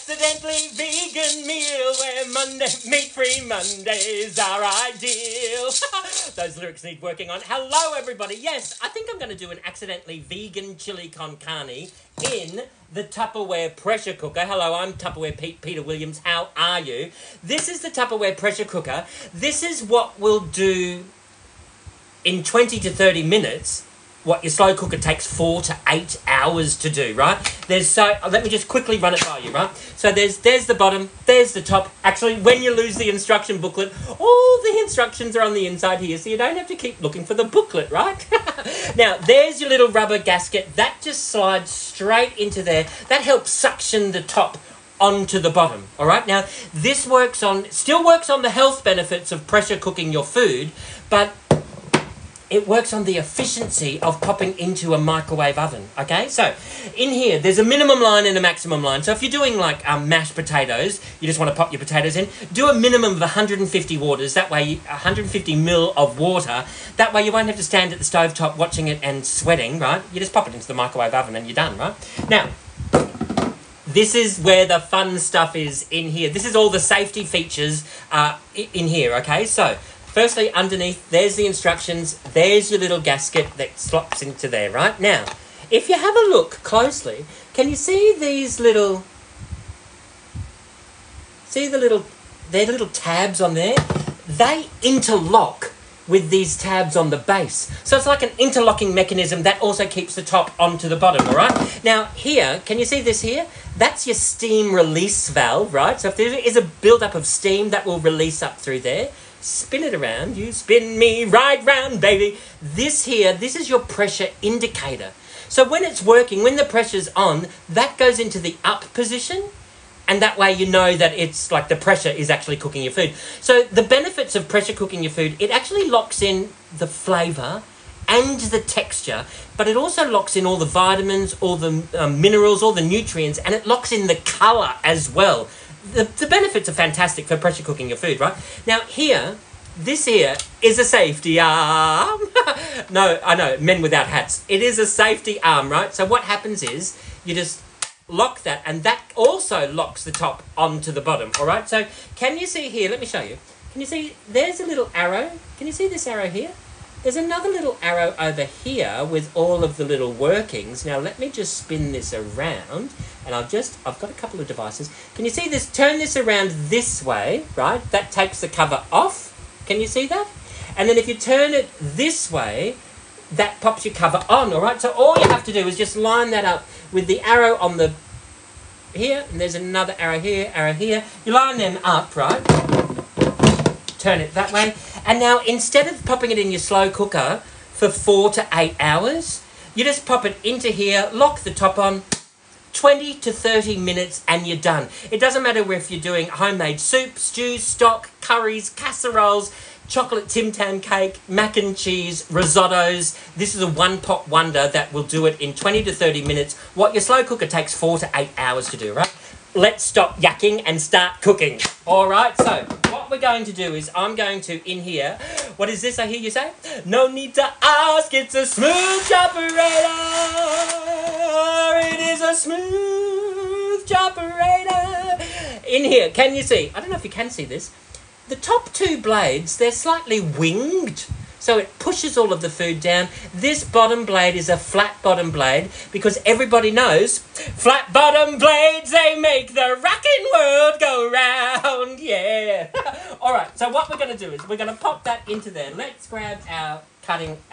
accidentally vegan meal where meat-free Mondays are ideal. Those lyrics need working on. Hello, everybody. Yes, I think I'm going to do an accidentally vegan chili con carne in the Tupperware pressure cooker. Hello, I'm Tupperware Peter Williams. How are you? This is the Tupperware pressure cooker. This is what we'll do in 20 to 30 minutes. What your slow cooker takes 4 to 8 hours to do, right? Let me just quickly run it by you, right? So there's the bottom, there's the top. Actually, when you lose the instruction booklet, all the instructions are on the inside here, so you don't have to keep looking for the booklet, right? Now, there's your little rubber gasket. That just slides straight into there. That helps suction the top onto the bottom, all right? Now, this still works on the health benefits of pressure cooking your food, but it works on the efficiency of popping into a microwave oven, okay? So, in here, there's a minimum line and a maximum line. So if you're doing, like, mashed potatoes, you just want to pop your potatoes in, do a minimum of 150 waters. That way, 150 mil of water. That way, you won't have to stand at the stovetop watching it and sweating, right? You just pop it into the microwave oven and you're done, right? Now, this is where the fun stuff is in here. This is all the safety features in here, okay? So, firstly, underneath, there's the instructions. There's your little gasket that slots into there, right? Now, if you have a look closely, can you see these little... They're little tabs on there? They interlock with these tabs on the base. So it's like an interlocking mechanism that also keeps the top onto the bottom, all right? Now, here, can you see this here? That's your steam release valve, right? So if there is a build-up of steam, that will release up through there. Spin it around, you spin me right round, baby. This is your pressure indicator. So when it's working, when the pressure's on, that goes into the up position, and that way you know that it's like the pressure is actually cooking your food. So the benefits of pressure cooking your food, it actually locks in the flavour and the texture, but it also locks in all the vitamins, all the minerals, all the nutrients, and it locks in the colour as well. The benefits are fantastic for pressure cooking your food, right? Now this here is a safety arm. No, I know, men without hats. It is a safety arm, right? So what happens is you just lock that, and that also locks the top onto the bottom, all right? So can you see here, let me show you. Can you see, there's a little arrow. Can you see this arrow here? There's another little arrow over here with all of the little workings. Now, let me just spin this around, and I've got a couple of devices. Can you see this? Turn this around this way, right? That takes the cover off. Can you see that? And then if you turn it this way, that pops your cover on, all right? So all you have to do is just line that up with the arrow on the here, and there's another arrow here, arrow here. You line them up, right? Turn it that way. And now, instead of popping it in your slow cooker for 4 to 8 hours, you just pop it into here, lock the top on, 20 to 30 minutes, and you're done. It doesn't matter if you're doing homemade soup, stews, stock, curries, casseroles, chocolate Tim Tam cake, mac and cheese, risottos. This is a one-pot wonder that will do it in 20 to 30 minutes. What your slow cooker takes 4 to 8 hours to do, right? Let's stop yakking and start cooking. All right, so what we're going to do is I'm going to, in here, what is this I hear you say? No need to ask, it's a smooth operator. It is a smooth operator. In here, can you see? I don't know if you can see this. The top two blades, they're slightly winged, so it pushes all of the food down. This bottom blade is a flat bottom blade because everybody knows flat bottom blades, they make the rockin' world go round, yeah. All right, so what we're going to do is we're going to pop that into there. Let's grab our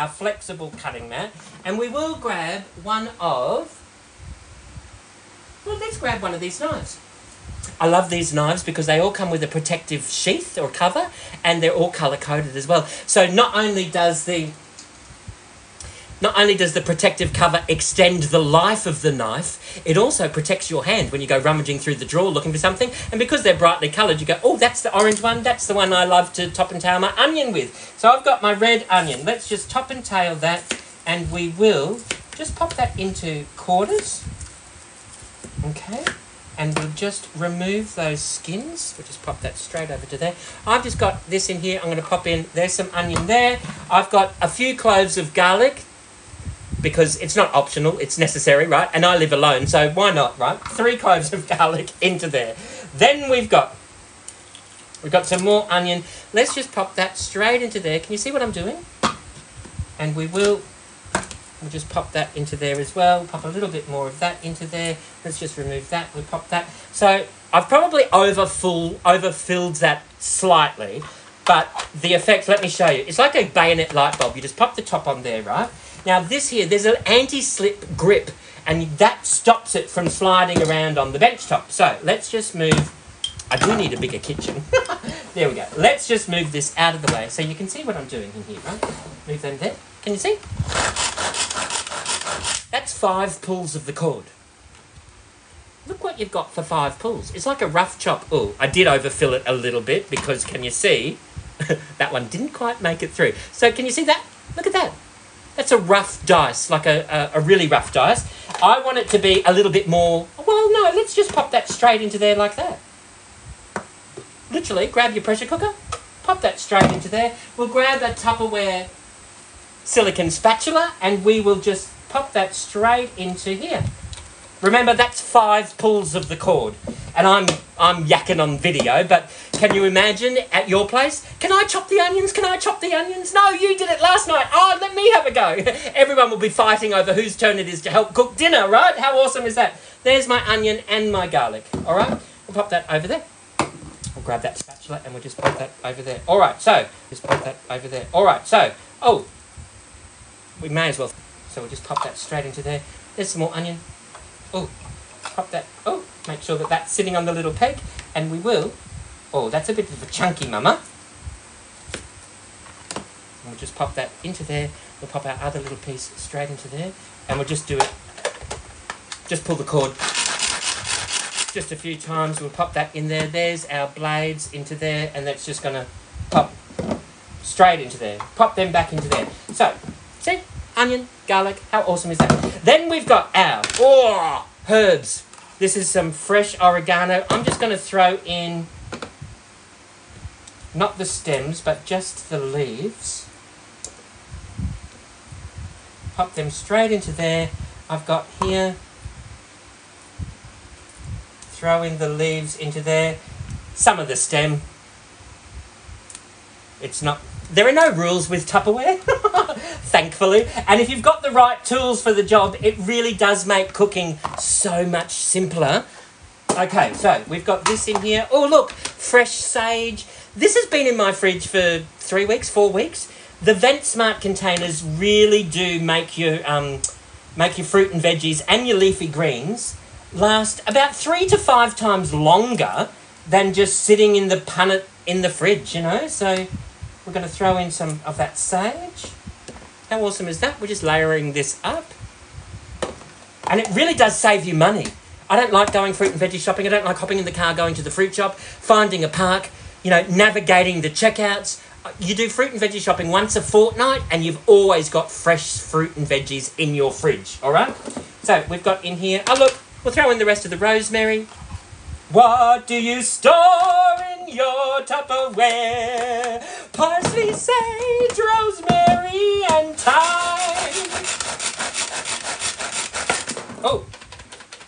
flexible cutting mat, and we will grab let's grab one of these knives. I love these knives because they all come with a protective sheath or cover, and they're all colour-coded as well. So not only does the protective cover extend the life of the knife, it also protects your hand when you go rummaging through the drawer looking for something. And because they're brightly coloured, you go, oh, that's the orange one. That's the one I love to top and tail my onion with. So I've got my red onion. Let's just top and tail that, and we will just pop that into quarters. Okay. And we'll just remove those skins. We'll just pop that straight over to there. I've just got this in here. I'm going to pop in. There's some onion there. I've got a few cloves of garlic. because it's not optional, it's necessary, right? And I live alone, so why not, right? 3 cloves of garlic into there. Then we've got some more onion. Let's just pop that straight into there. Can you see what I'm doing? And we'll just pop that into there as well. Pop a little bit more of that into there. Let's just remove that. We'll pop that. So I've probably overfilled that slightly, but the effect, let me show you. It's like a bayonet light bulb. You just pop the top on there, right? Now this here, there's an anti-slip grip, and that stops it from sliding around on the bench top. So let's just move. I do need a bigger kitchen. There we go. Let's just move this out of the way so you can see what I'm doing in here, right? Move them there. Can you see? That's 5 pulls of the cord. Look what you've got for 5 pulls. It's like a rough chop. Oh, I did overfill it a little bit because, can you see? That one didn't quite make it through. So can you see that? Look at that. That's a rough dice, like a really rough dice. I want it to be a little bit more... Well, no, let's just pop that straight into there like that. Literally, grab your pressure cooker, pop that straight into there. We'll grab a Tupperware silicone spatula and we will just pop that straight into here. Remember, that's 5 pulls of the cord. And I'm yakking on video, but can you imagine at your place? Can I chop the onions? Can I chop the onions? No, you did it last night. Oh, let me have a go. Everyone will be fighting over whose turn it is to help cook dinner, right? How awesome is that? There's my onion and my garlic, all right? We'll pop that over there. We'll grab that spatula and we'll just pop that over there. All right, so just pop that over there. All right, so, oh, we may as well. So we'll just pop that straight into there. There's some more onion. Oh, pop that. Oh, make sure that that's sitting on the little peg. And we will. Oh, that's a bit of a chunky, mama. And we'll just pop that into there. We'll pop our other little piece straight into there. And we'll just do it. Just pull the cord just a few times. We'll pop that in there. There's our blades into there. And that's just going to pop straight into there. Pop them back into there. So, see? Onion, garlic, how awesome is that? Then we've got our herbs. This is some fresh oregano. I'm just going to throw in, not the stems, but just the leaves. Pop them straight into there. I've got here, throw in the leaves into there. Some of the stem. It's not... There are no rules with Tupperware, thankfully. And if you've got the right tools for the job, it really does make cooking so much simpler. Okay, so we've got this in here. Oh, look, fresh sage. This has been in my fridge for 3 weeks, 4 weeks. The Vent Smart containers really do make your fruit and veggies and your leafy greens last about 3 to 5 times longer than just sitting in the punnet in the fridge, you know, so... We're going to throw in some of that sage. How awesome is that? We're just layering this up. And it really does save you money. I don't like going fruit and veggie shopping. I don't like hopping in the car, going to the fruit shop, finding a park, you know, navigating the checkouts. You do fruit and veggie shopping once a fortnight and you've always got fresh fruit and veggies in your fridge, all right? So we've got in here... Oh, look, we'll throw in the rest of the rosemary. What do you store in your Tupperware? Parsley, sage, rosemary, and thyme. Oh,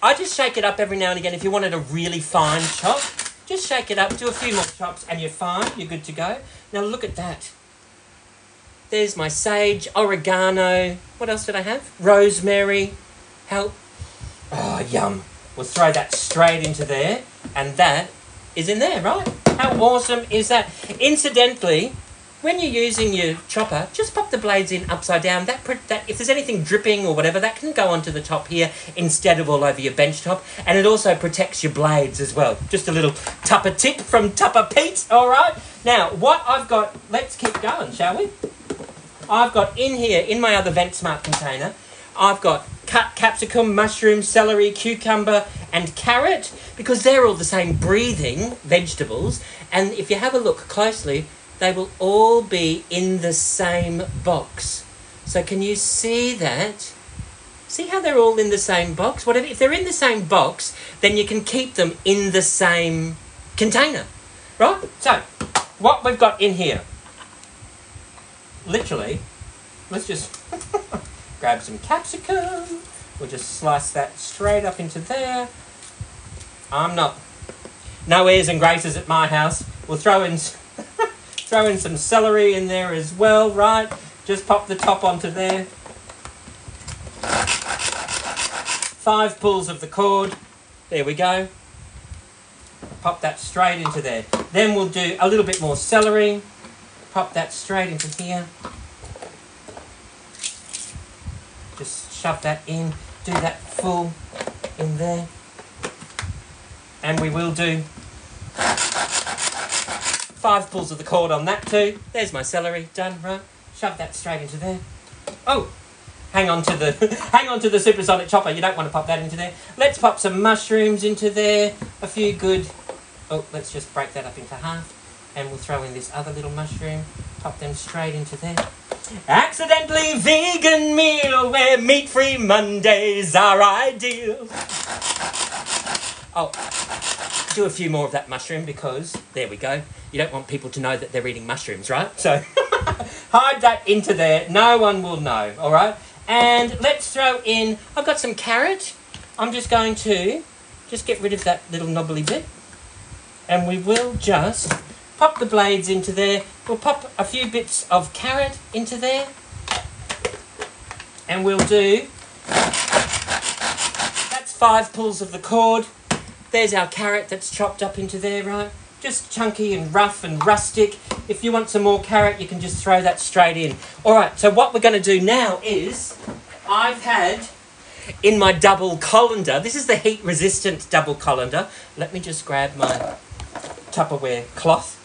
I just shake it up every now and again. If you wanted a really fine chop, just shake it up, do a few more chops, and you're fine. You're good to go. Now look at that. There's my sage, oregano. What else did I have? Rosemary. How... Oh, yum. We'll throw that straight into there, and that is in there, right? How awesome is that? Incidentally, when you're using your chopper, just pop the blades in upside down. That if there's anything dripping or whatever, that can go onto the top here instead of all over your bench top, and it also protects your blades as well. Just a little Tupper tip from Tupper Pete, all right? Now, what I've got, let's keep going, shall we? I've got in here, in my other Vent Smart container, I've got cut capsicum, mushroom, celery, cucumber, and carrot, because they're all the same breathing vegetables. And if you have a look closely, they will all be in the same box. So can you see that? See how they're all in the same box? Whatever, if they're in the same box, then you can keep them in the same container, right? So, what we've got in here, literally, let's just... Grab some capsicum. We'll just slice that straight up into there. No airs and graces at my house. We'll throw in some celery in there as well, right? Just pop the top onto there. 5 pulls of the cord. There we go. Pop that straight into there. Then we'll do a little bit more celery. Pop that straight into here. Just shove that in. Do that full in there. And we will do 5 pulls of the cord on that too. There's my celery, done, right? Shove that straight into there. Oh, hang on to the supersonic chopper. You don't want to pop that into there. Let's pop some mushrooms into there. A few good. Oh, let's just break that up into half, and we'll throw in this other little mushroom. Pop them straight into there. Accidentally vegan meal where meat-free Mondays are ideal. Oh, do a few more of that mushroom because, there we go, you don't want people to know that they're eating mushrooms, right? So, hide that into there. No one will know, all right? And let's throw in, I've got some carrot. I'm just going to get rid of that little knobbly bit. And we will just pop the blades into there. We'll pop a few bits of carrot into there. And we'll do, that's 5 pulls of the cord. There's our carrot that's chopped up into there, right? Just chunky and rough and rustic. If you want some more carrot, you can just throw that straight in. All right, so what we're going to do now is, I've had in my double colander, this is the heat-resistant double colander. Let me just grab my Tupperware cloth,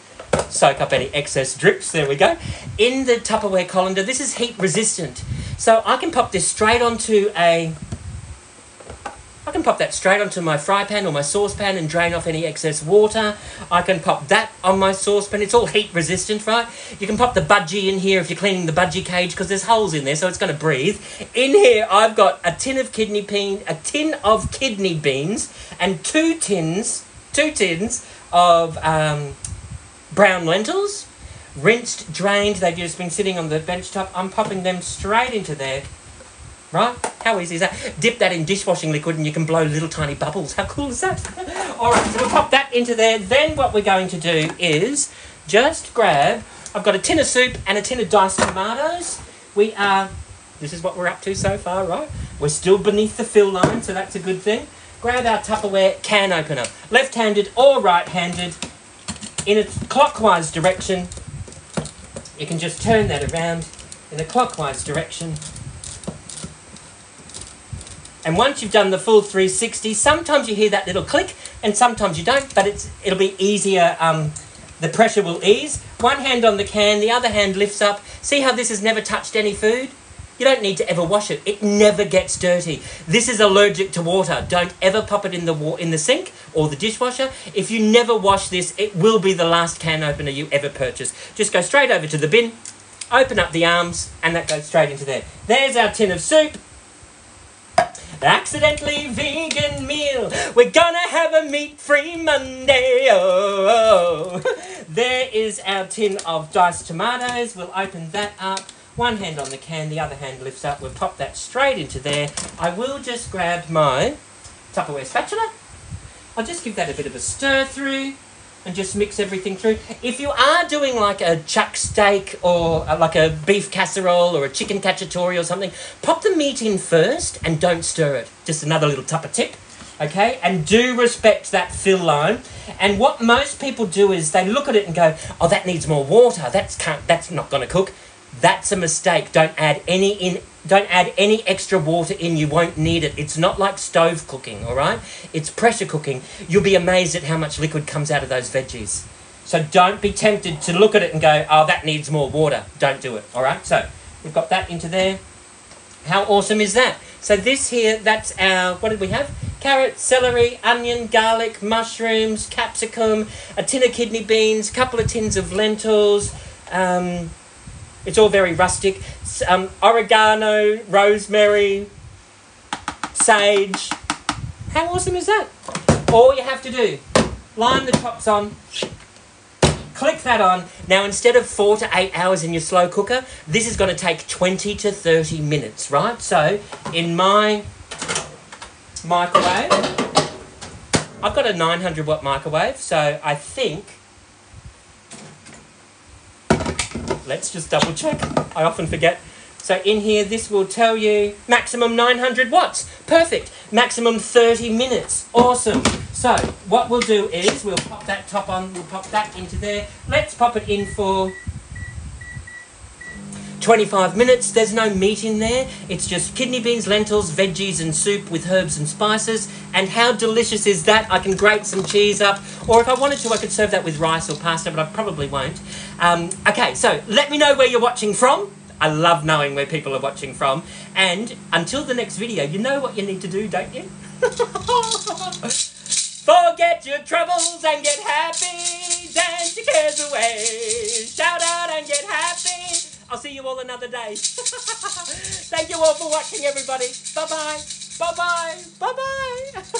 soak up any excess drips. There we go. In the Tupperware colander, this is heat-resistant. So I can pop this straight onto my fry pan or my saucepan and drain off any excess water. I can pop that on my saucepan. It's all heat resistant, right? You can pop the budgie in here if you're cleaning the budgie cage because there's holes in there, so it's going to breathe. In here, I've got a tin of kidney beans, and two tins of brown lentils, rinsed, drained. They've just been sitting on the bench top. I'm popping them straight into there. Right? How easy is that? Dip that in dishwashing liquid and you can blow little tiny bubbles. How cool is that? All right, so we'll pop that into there. Then what we're going to do is just grab, I've got a tin of soup and a tin of diced tomatoes. This is what we're up to so far, right? We're still beneath the fill line, so that's a good thing. Grab our Tupperware can opener, left-handed or right-handed, in a clockwise direction. You can just turn that around in a clockwise direction. And once you've done the full 360, sometimes you hear that little click and sometimes you don't, but it'll be easier, the pressure will ease. One hand on the can, the other hand lifts up. See how this has never touched any food? You don't need to ever wash it. It never gets dirty. This is allergic to water. Don't ever pop it in the sink or the dishwasher. If you never wash this, it will be the last can opener you ever purchase. Just go straight over to the bin, open up the arms, and that goes straight into there. There's our tin of soup. Accidentally vegan meal. We're gonna have a meat-free Monday. Oh. There is our tin of diced tomatoes. We'll open that up. One hand on the can, the other hand lifts up. We'll pop that straight into there. I will just grab my Tupperware spatula. I'll just give that a bit of a stir through and just mix everything through. If you are doing like a chuck steak or like a beef casserole or a chicken cacciatore or something, pop the meat in first and don't stir it. Just another little Tupper tip, okay? And do respect that fill line. And what most people do is they look at it and go, oh, that needs more water. That's not going to cook. That's a mistake. Don't add any extra water in. You won't need it. It's not like stove cooking, all right? It's pressure cooking. You'll be amazed at how much liquid comes out of those veggies. So don't be tempted to look at it and go, oh, that needs more water. Don't do it, all right? So we've got that into there. How awesome is that? So this here, that's our, what did we have? Carrot, celery, onion, garlic, mushrooms, capsicum, a tin of kidney beans, a couple of tins of lentils, it's all very rustic. Oregano, rosemary, sage. How awesome is that? All you have to do, line the tops on, Click that on. Now, instead of 4 to 8 hours in your slow cooker, this is going to take 20 to 30 minutes, right? So, in my microwave, I've got a 900 watt microwave, so I think, let's just double check. I often forget. So in here, this will tell you maximum 900 watts. Perfect. Maximum 30 minutes. Awesome. So what we'll do is we'll pop that top on. We'll pop that into there. Let's pop it in for 25 minutes. There's no meat in there. It's just kidney beans, lentils, veggies and soup with herbs and spices. And how delicious is that? I can grate some cheese up. Or if I wanted to, I could serve that with rice or pasta, but I probably won't. Okay, so let me know where you're watching from. I love knowing where people are watching from. And until the next video, you know what you need to do, don't you? Forget your troubles and get happy. Dance your cares away. Shout out and get happy. I'll see you all another day. Thank you all for watching, everybody. Bye-bye. Bye-bye. Bye-bye.